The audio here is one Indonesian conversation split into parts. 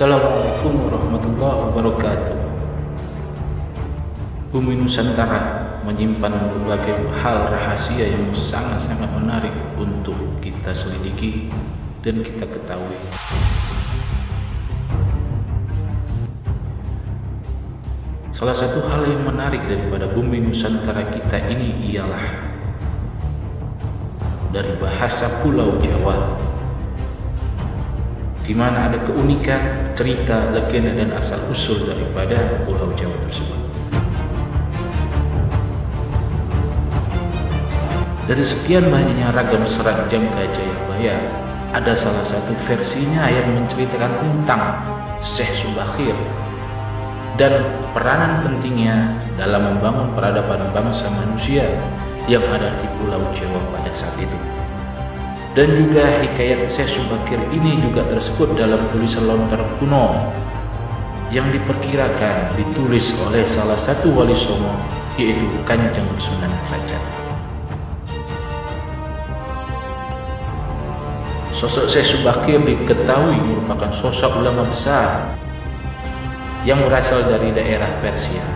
Assalamualaikum warahmatullahi wabarakatuh. Bumi Nusantara menyimpan berbagai hal rahasia yang sangat-sangat menarik untuk kita selidiki dan kita ketahui. Salah satu hal yang menarik daripada bumi Nusantara kita ini ialah dari bahasa Pulau Jawa, di mana ada keunikan, cerita, legenda, dan asal-usul daripada Pulau Jawa tersebut. Dari sekian banyaknya ragam serat Jangka Jayabaya, ada salah satu versinya yang menceritakan tentang Syekh Subakir dan peranan pentingnya dalam membangun peradaban bangsa manusia yang ada di Pulau Jawa pada saat itu. Dan juga hikayat Syekh Subakir ini juga tersebut dalam tulisan lontar kuno yang diperkirakan ditulis oleh salah satu wali songo, yaitu Kanjeng Sunan Derajat. Sosok Syekh Subakir diketahui merupakan sosok ulama besar yang berasal dari daerah Persia.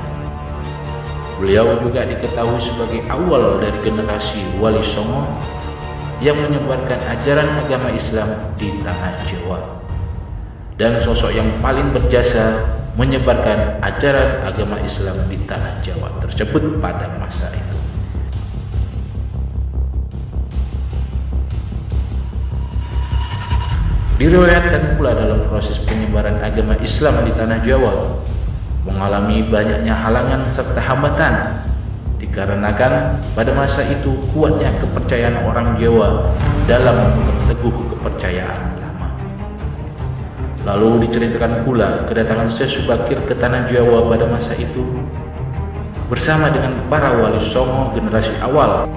Beliau juga diketahui sebagai awal dari generasi wali songo yang menyebarkan ajaran agama Islam di tanah Jawa, dan sosok yang paling berjasa menyebarkan ajaran agama Islam di tanah Jawa tersebut pada masa itu. Diriwayatkan pula dalam proses penyebaran agama Islam di tanah Jawa mengalami banyaknya halangan serta hambatan, dikarenakan pada masa itu kuatnya kepercayaan orang Jawa dalam teguh kepercayaan lama. Lalu diceritakan pula kedatangan Syekh Subakir ke tanah Jawa pada masa itu bersama dengan para wali songo generasi awal,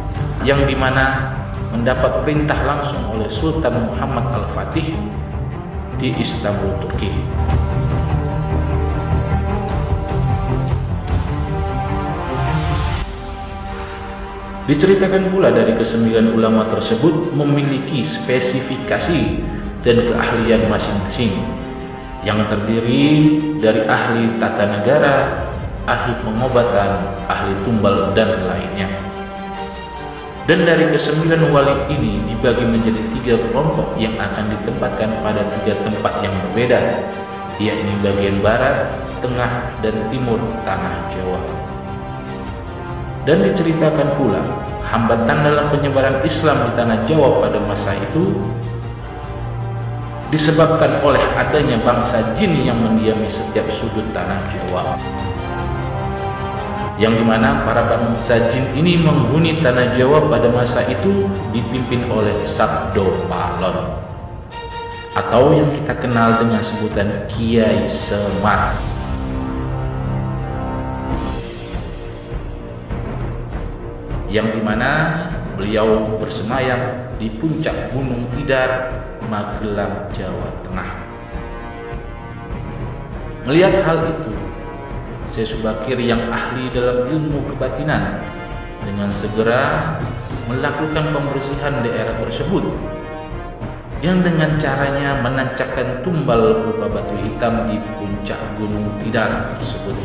yang dimana mendapat perintah langsung oleh Sultan Muhammad Al-Fatih di Istanbul, Turki. Diceritakan pula dari kesembilan ulama tersebut memiliki spesifikasi dan keahlian masing-masing, yang terdiri dari ahli tata negara, ahli pengobatan, ahli tumbal, dan lainnya. Dan dari kesembilan wali ini dibagi menjadi 3 kelompok yang akan ditempatkan pada 3 tempat yang berbeda, yakni bagian barat, tengah, dan timur tanah Jawa. Dan diceritakan pula hambatan dalam penyebaran Islam di tanah Jawa pada masa itu disebabkan oleh adanya bangsa jin yang mendiami setiap sudut tanah Jawa, yang dimana para bangsa jin ini menghuni tanah Jawa pada masa itu dipimpin oleh Sabdo Palon, atau yang kita kenal dengan sebutan Kiai Semar. Yang dimana beliau bersemayam di puncak Gunung Tidar, Magelang, Jawa Tengah. Melihat hal itu, Syekh Subakir yang ahli dalam ilmu kebatinan dengan segera melakukan pembersihan daerah tersebut, yang dengan caranya menancapkan tumbal berupa batu hitam di puncak Gunung Tidar tersebut.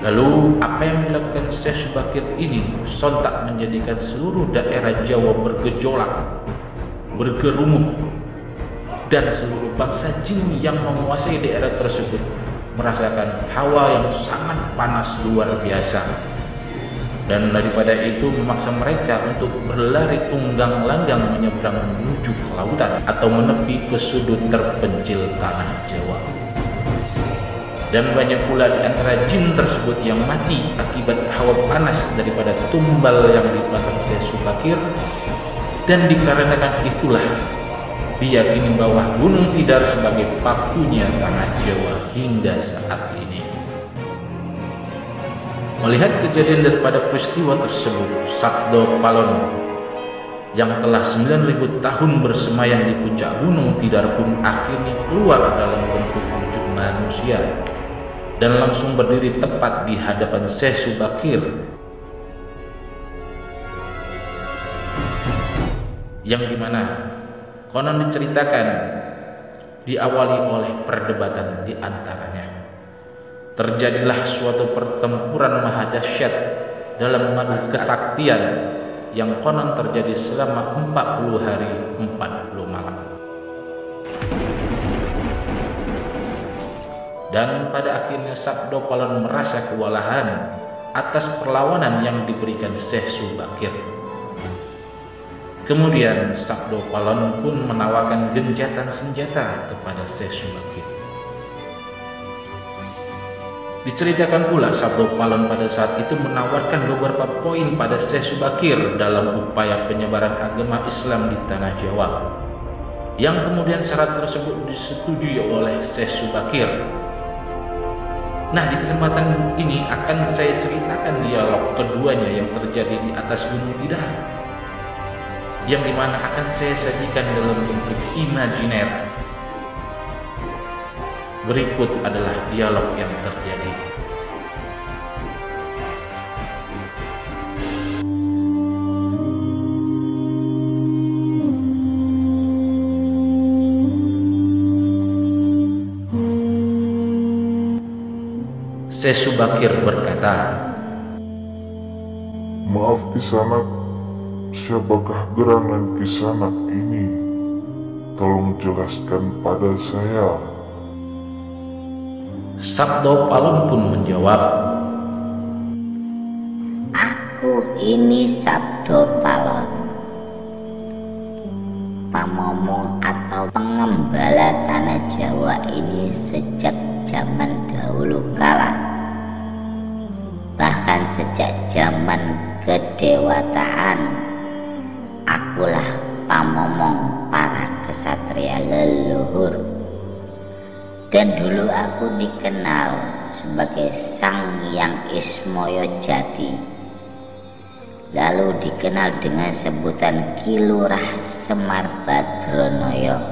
Lalu apa yang dilakukan Syekh Subakir ini sontak menjadikan seluruh daerah Jawa bergejolak, bergerumuh, dan seluruh bangsa jin yang menguasai daerah tersebut merasakan hawa yang sangat panas luar biasa, dan daripada itu memaksa mereka untuk berlari tunggang-langgang menyeberang menuju ke lautan atau menepi ke sudut terpencil tanah Jawa. Dan banyak pula di antara jin tersebut yang mati akibat hawa panas daripada tumbal yang dipasang Syekh Subakir, dan dikarenakan itulah diyakini bahwa Gunung Tidar sebagai pakunya tanah Jawa hingga saat ini. Melihat kejadian daripada peristiwa tersebut, Sabdo Palon yang telah 9.000 tahun bersemayam di puncak Gunung Tidar pun akhirnya keluar dalam bentuk wujud manusia dan langsung berdiri tepat di hadapan Syekh Subakir, yang dimana konon diceritakan diawali oleh perdebatan di antaranya. Terjadilah suatu pertempuran maha dahsyat dalam madu kesaktian yang konon terjadi selama 40 hari 40 malam. Dan pada akhirnya Sabdo Palon merasa kewalahan atas perlawanan yang diberikan Syekh Subakir. Kemudian Sabdo Palon pun menawarkan gencatan senjata kepada Syekh Subakir. Diceritakan pula Sabdo Palon pada saat itu menawarkan beberapa poin pada Syekh Subakir dalam upaya penyebaran agama Islam di tanah Jawa, yang kemudian syarat tersebut disetujui oleh Syekh Subakir. Nah, di kesempatan ini akan saya ceritakan dialog keduanya yang terjadi di atas Gunung Tidar, yang dimana akan saya sajikan dalam bentuk imajiner. Berikut adalah dialog yang terjadi. Syekh Subakir berkata, "Maaf Kisanak, siapakah gerangan Kisanak ini? Tolong jelaskan pada saya." Sabdo Palon pun menjawab, "Aku ini Sabdo Palon, pamomong atau pengembala tanah Jawa ini sejak zaman dahulu kala. Bahkan sejak zaman kedewataan, akulah pamomong para kesatria leluhur. Dan dulu aku dikenal sebagai Sang Hyang Ismaya Jati, lalu dikenal dengan sebutan Ki Lurah Semar Badranaya.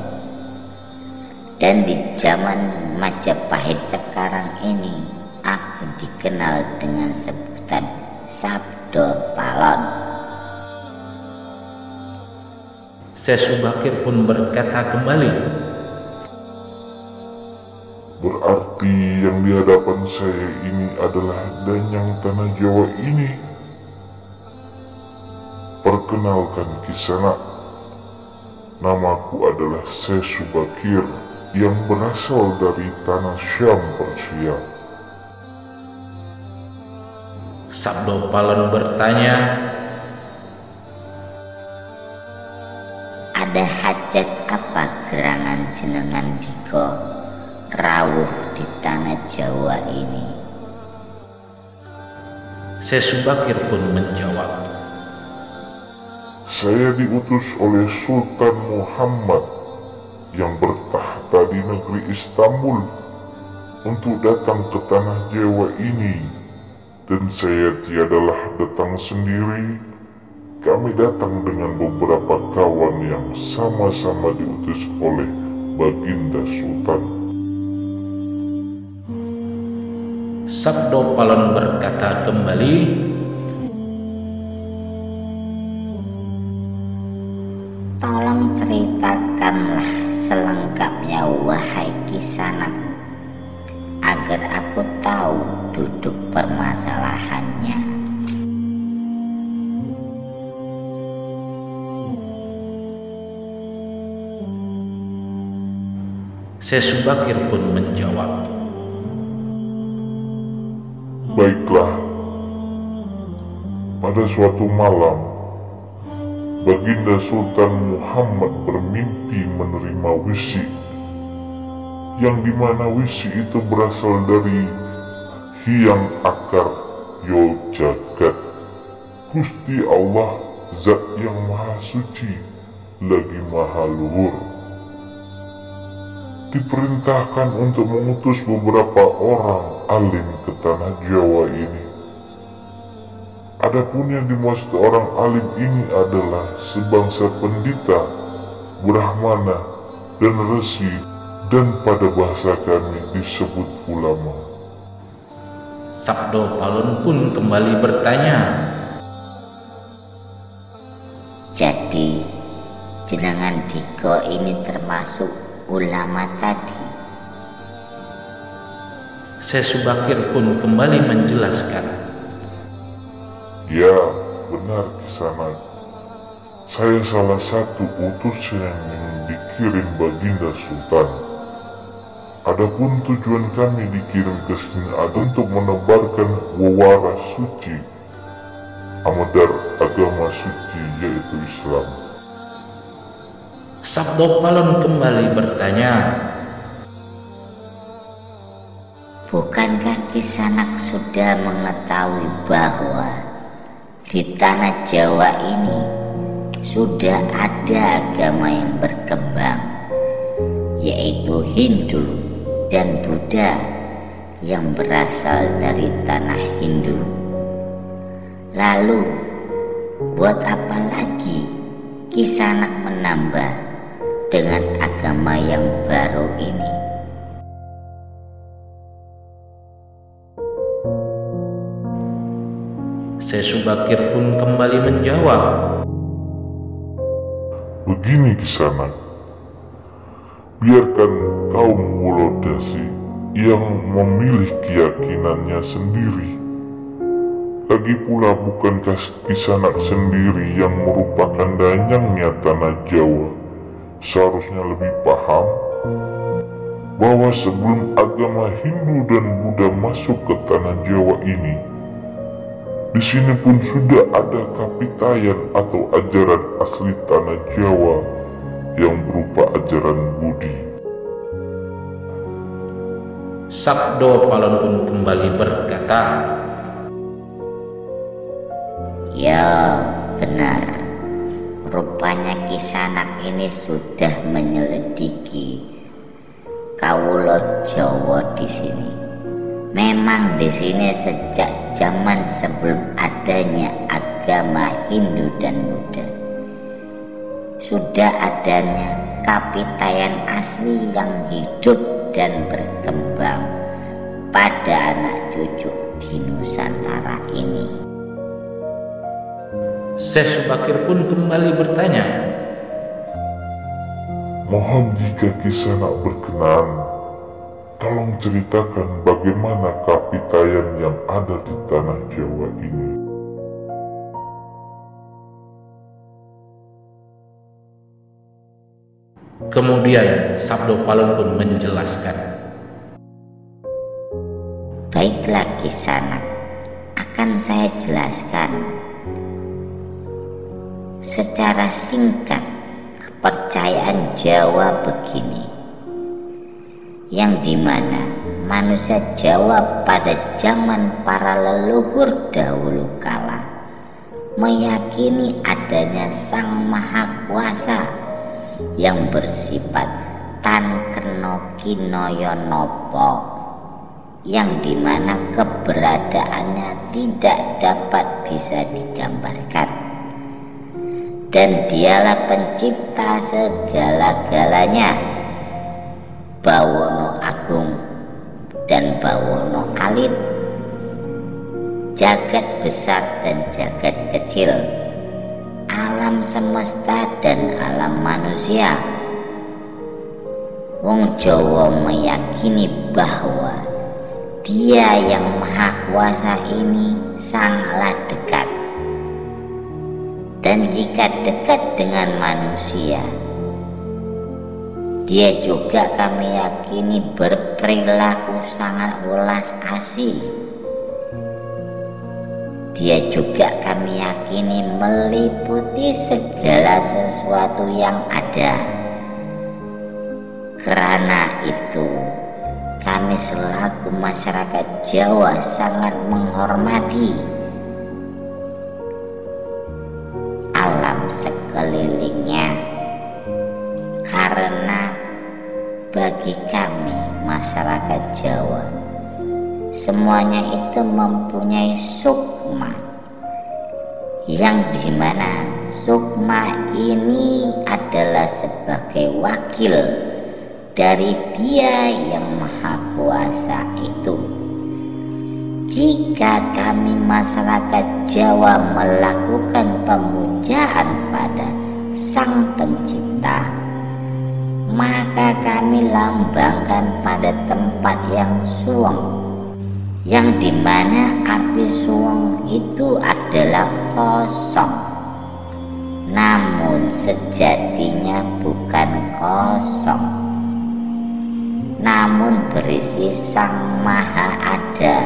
Dan di zaman Majapahit sekarang ini, aku dikenal dengan sebutan Sabdo Palon." Syekh Subakir pun berkata kembali, "Berarti yang di hadapan saya ini adalah danyang tanah Jawa ini. Perkenalkan Kisanak, namaku adalah Syekh Subakir yang berasal dari tanah Syam Persia." Sabdo Palon bertanya, "Ada hajat apa gerangan jenengan diko rawuh di tanah Jawa ini?" Syekh Subakir pun menjawab, "Saya diutus oleh Sultan Muhammad yang bertahta di negeri Istanbul untuk datang ke tanah Jawa ini. Dan saya tiadalah datang sendiri. Kami datang dengan beberapa kawan yang sama-sama diutus oleh Baginda Sultan." Sabdo Palon berkata kembali, "Tolong ceritakanlah selengkapnya wahai Kisanak, agar aku tahu duduk permasalahannya." Syekh Subakir pun menjawab, "Baiklah, pada suatu malam, Baginda Sultan Muhammad bermimpi menerima wisi, yang dimana wisi itu berasal dari Hyang Akar Yol Jagat, Gusti Allah, Zat yang Maha Suci lagi Maha Luhur. Diperintahkan untuk mengutus beberapa orang alim ke tanah Jawa ini. Adapun yang dimaksud orang alim ini adalah sebangsa pendeta, brahmana, dan resi, dan pada bahasa kami disebut ulama." Sabdo Palon pun kembali bertanya, "Jadi jenengan diko ini termasuk ulama tadi. Syekh Subakir pun kembali menjelaskan. Ya, benar Kisanak. Saya salah satu utusan yang dikirim Baginda Sultan. Adapun tujuan kami dikirim ke sini adalah untuk menebarkan wawaras suci amadar agama suci yaitu Islam. Sabdo Palon kembali bertanya, bukankah Kisanak sudah mengetahui bahwa di tanah Jawa ini sudah ada agama yang berkembang, yaitu Hindu dan Buddha yang berasal dari tanah Hindu. Lalu, buat apa lagi Kisanak menambah dengan agama yang baru ini? Syekh Subakir pun kembali menjawab, Begini Kisanak, biarkan kaum Wolodasi yang memilih keyakinannya sendiri. Lagi pula bukankah Kisanak sendiri yang merupakan danyangnya tanah Jawa seharusnya lebih paham bahwa sebelum agama Hindu dan Buddha masuk ke tanah Jawa ini, di sini pun sudah ada kapitayan atau ajaran asli tanah Jawa yang berupa ajaran Budi. Sabdo Palon pun kembali berkata, Ya, benar. Rupanya Kisanak ini sudah menyelidiki kawula Jawa di sini. Memang di sini sejak zaman sebelum adanya agama Hindu dan Buddha sudah adanya kapitayan asli yang hidup dan berkembang pada anak cucu di Nusantara ini. Syekh Subakir pun kembali bertanya, Mohon jika Kisanak berkenan, tolong ceritakan bagaimana kapitayan yang ada di tanah Jawa ini. Kemudian Sabdo Palon pun menjelaskan, Baiklah Kisanak, akan saya jelaskan. Secara singkat, kepercayaan Jawa begini, yang dimana manusia Jawa pada zaman para leluhur dahulu kala meyakini adanya Sang Maha Kuasa yang bersifat tan kena kinaya napa, yang dimana keberadaannya tidak dapat bisa digambarkan, dan dialah pencipta segala-galanya, Bawono Agung dan Bawono Alit, jagat besar dan jagat kecil, alam semesta dan alam manusia. Wong Jawa meyakini bahwa Dia yang Maha Kuasa ini sangatlah dekat, dan jika dekat dengan manusia, Dia juga kami yakini berperilaku sangat welas asih. Dia juga kami yakini meliputi segala sesuatu yang ada. Karena itu, kami selaku masyarakat Jawa sangat menghormati alam sekelilingnya, karena bagi kami masyarakat Jawa semuanya itu mempunyai sukma, yang dimana sukma ini adalah sebagai wakil dari Dia yang Maha Kuasa itu. Jika kami masyarakat Jawa melakukan pemujaan pada Sang Pencipta, maka kami lambangkan pada tempat yang suweng, yang dimana arti suweng itu adalah kosong, namun sejatinya bukan kosong, namun berisi Sang Maha Ada.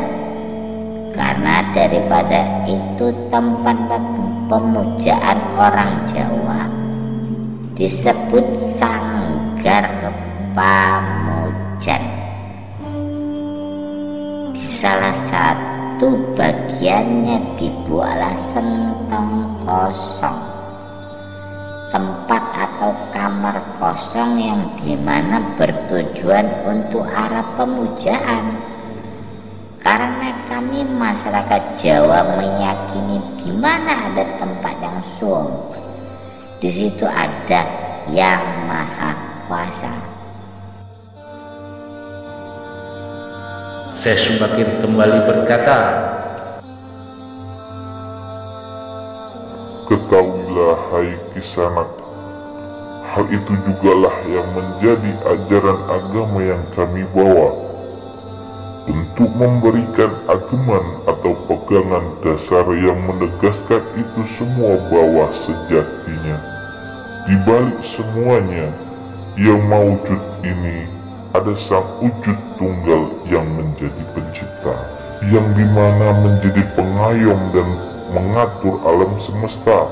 Karena daripada itu tempat pemujaan orang Jawa disebut Sanggar Pamujan. Di salah satu bagiannya dibuatlah sentong kosong, tempat atau kamar kosong yang dimana bertujuan untuk arah pemujaan. Karena kami masyarakat Jawa meyakini di mana ada tempat yang suweng, di situ ada Yang Maha Kuasa. Syekh Subakir kembali berkata, Ketahuilah hai Kisanak, hal itu jugalah yang menjadi ajaran agama yang kami bawa, untuk memberikan ageman atau pegangan dasar yang menegaskan itu semua bahwa sejatinya di balik semuanya yang maujud ini ada Sang Wujud Tunggal yang menjadi pencipta, yang dimana menjadi pengayom dan mengatur alam semesta.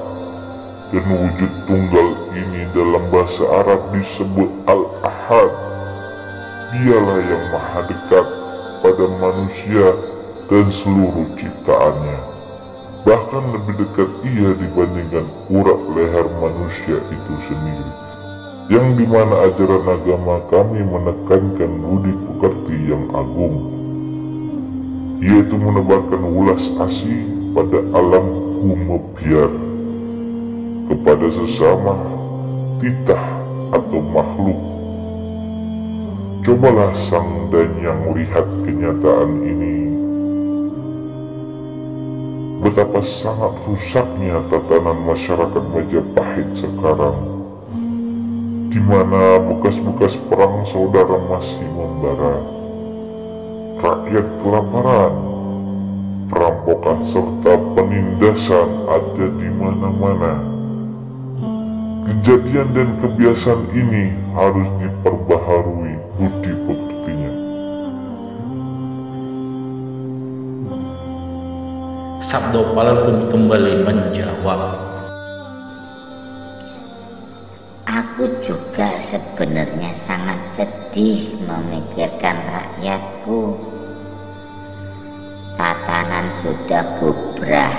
Dan wujud tunggal ini dalam bahasa Arab disebut Al-Ahad. Dialah yang maha dekat pada manusia dan seluruh ciptaannya. Bahkan lebih dekat ia dibandingkan urat leher manusia itu sendiri, yang dimana ajaran agama kami menekankan budi pekerti yang agung, yaitu menebarkan welas asih pada alam humebiar kepada sesama titah atau makhluk. Cobalah sang dan yang lihat kenyataan ini, betapa sangat rusaknya tatanan masyarakat Majapahit sekarang, di mana bekas-bekas perang saudara masih membara, rakyat kelaparan, perampokan serta penindasan ada di mana-mana. Kejadian dan kebiasaan ini harus diperbaharui budi pekertinya. Sabda Pala pun kembali menjawab, Aku juga sebenarnya sangat sedih memikirkan rakyatku. Tatanan sudah bubrah,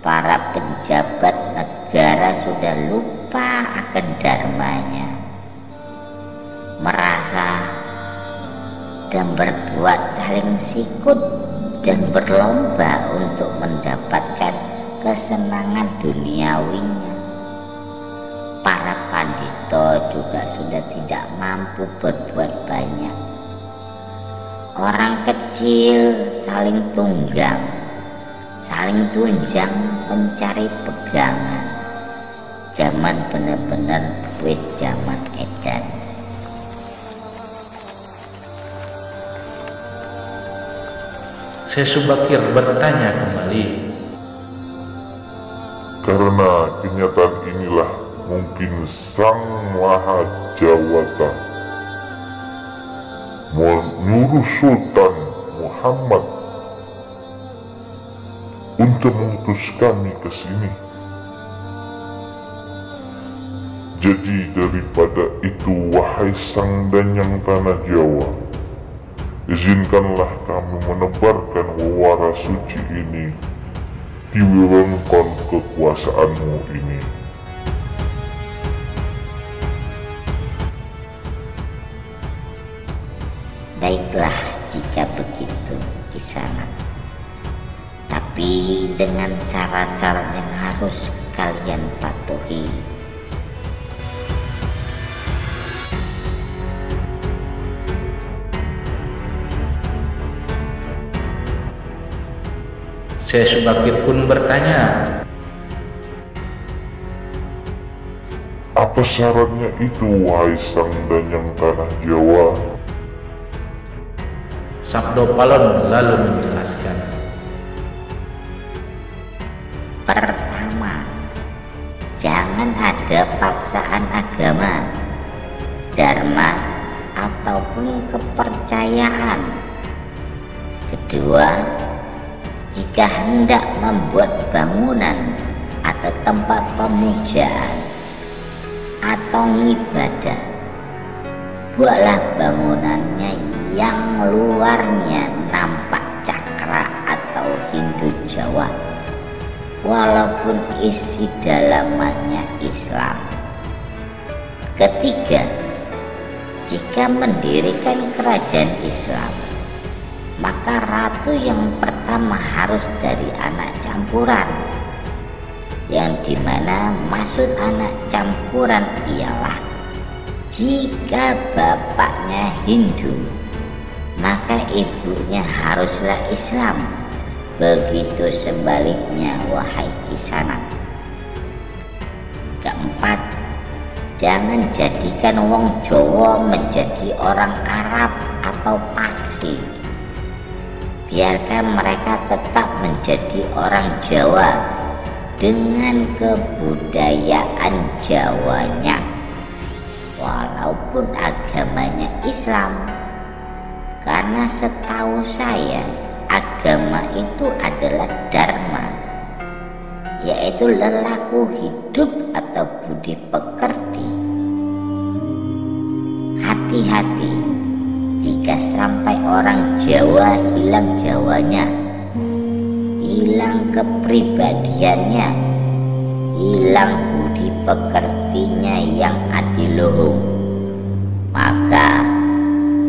para pejabat negara sudah lupa akan dharmanya, merasa dan berbuat saling sikut dan berlomba untuk mendapatkan kesenangan duniawinya. Para pandito juga sudah tidak mampu berbuat banyak. Orang kecil saling tunggang, saling tunjang mencari pegangan. Zaman benar-benar wis zaman edan. Syekh Subakir bertanya kembali, Karena kenyataan inilah mungkin Sang Maha Jawata menyuruh Sultan Muhammad untuk mengutus kami ke sini. Jadi daripada itu, wahai Sang Danyang Tanah Jawa, izinkanlah kami menebarkan wawara suci ini di wewengkon kekuasaanmu ini. Baiklah jika begitu di sana. Tapi dengan syarat-syarat yang harus kalian patuhi. Syekh Subakir pun bertanya, Apa syaratnya itu, wahai sang danyang tanah Jawa? Sabdo Palon lalu menjelaskan. Pertama, jangan ada paksaan agama, dharma, ataupun kepercayaan. Kedua, jika hendak membuat bangunan atau tempat pemujaan atau ibadah, buatlah bangunannya yang luarnya nampak cakra atau Hindu Jawa, walaupun isi dalamannya Islam. Ketiga, jika mendirikan kerajaan Islam, maka ratu yang pertama harus dari anak campuran, yang dimana maksud anak campuran ialah jika bapaknya Hindu, maka ibunya haruslah Islam. Begitu sebaliknya, wahai Kisanak. Keempat, jangan jadikan wong Jawa menjadi orang Arab atau Parsi. Biarkan mereka tetap menjadi orang Jawa dengan kebudayaan Jawanya, walaupun agamanya Islam. Karena setahu saya, agama itu adalah dharma, yaitu lelaku hidup atau budi pekerti. Hati-hati jika sampai orang Jawa hilang Jawanya, hilang kepribadiannya, hilang budi pekertinya yang adiluhung, maka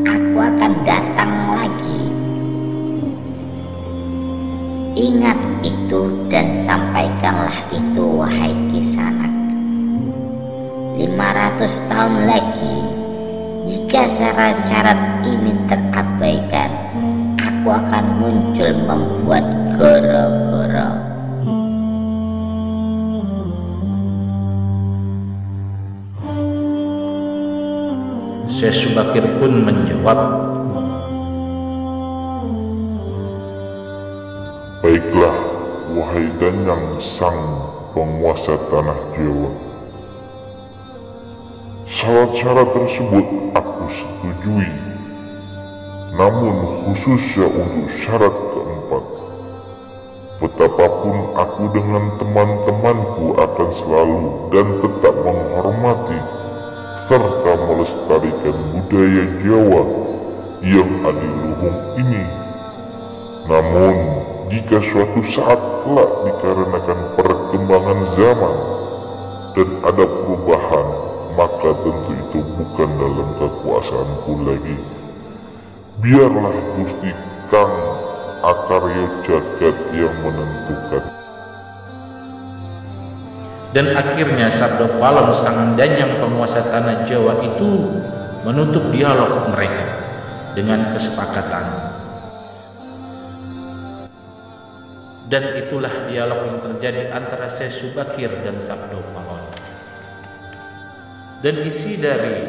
aku akan datang lagi. Ingat itu dan sampaikanlah itu, wahai Kisanak. 500 tahun lagi, jika syarat-syarat ini terabaikan, aku akan muncul membuat goro-goro. Syekh Subakir pun menjawab, Baiklah, wahai danyang sang penguasa tanah Jawa. Syarat-syarat tersebut aku setujui. Namun khususnya untuk syarat keempat, betapapun aku dengan teman-temanku akan selalu dan tetap menghormati serta melestarikan budaya Jawa yang adiluhung ini. Namun jika suatu saat kelak dikarenakan perkembangan zaman dan ada perubahan, maka tentu itu bukan dalam kekuasaanku lagi. Biarlah Gusti Kang Akarya Jagat yang menentukan. Dan akhirnya Sabdo Palon sang danyang penguasa tanah Jawa itu menutup dialog mereka dengan kesepakatan. Dan itulah dialog yang terjadi antara Syekh Subakir dan Sabdo Palon. Dan isi dari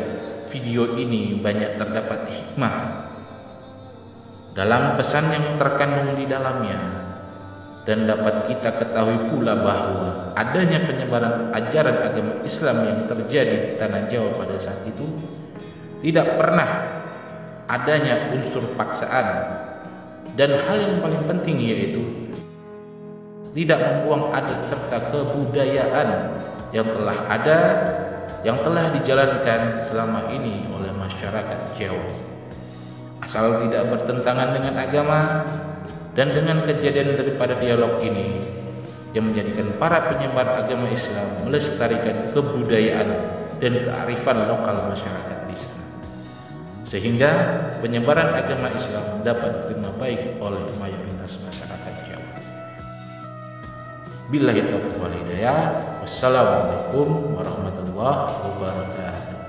video ini banyak terdapat hikmah dalam pesan yang terkandung di dalamnya. Dan dapat kita ketahui pula bahwa adanya penyebaran ajaran agama Islam yang terjadi di tanah Jawa pada saat itu tidak pernah adanya unsur paksaan, dan hal yang paling penting yaitu tidak membuang adat serta kebudayaan yang telah ada, yang telah dijalankan selama ini oleh masyarakat Jawa, asal tidak bertentangan dengan agama. Dan dengan kejadian daripada dialog ini yang menjadikan para penyebar agama Islam melestarikan kebudayaan dan kearifan lokal masyarakat di sana, sehingga penyebaran agama Islam dapat diterima baik oleh mayoritas masyarakat Jawa. Billahi taufiq wal hidayah. Wassalamualaikum warahmatullahi wabarakatuh.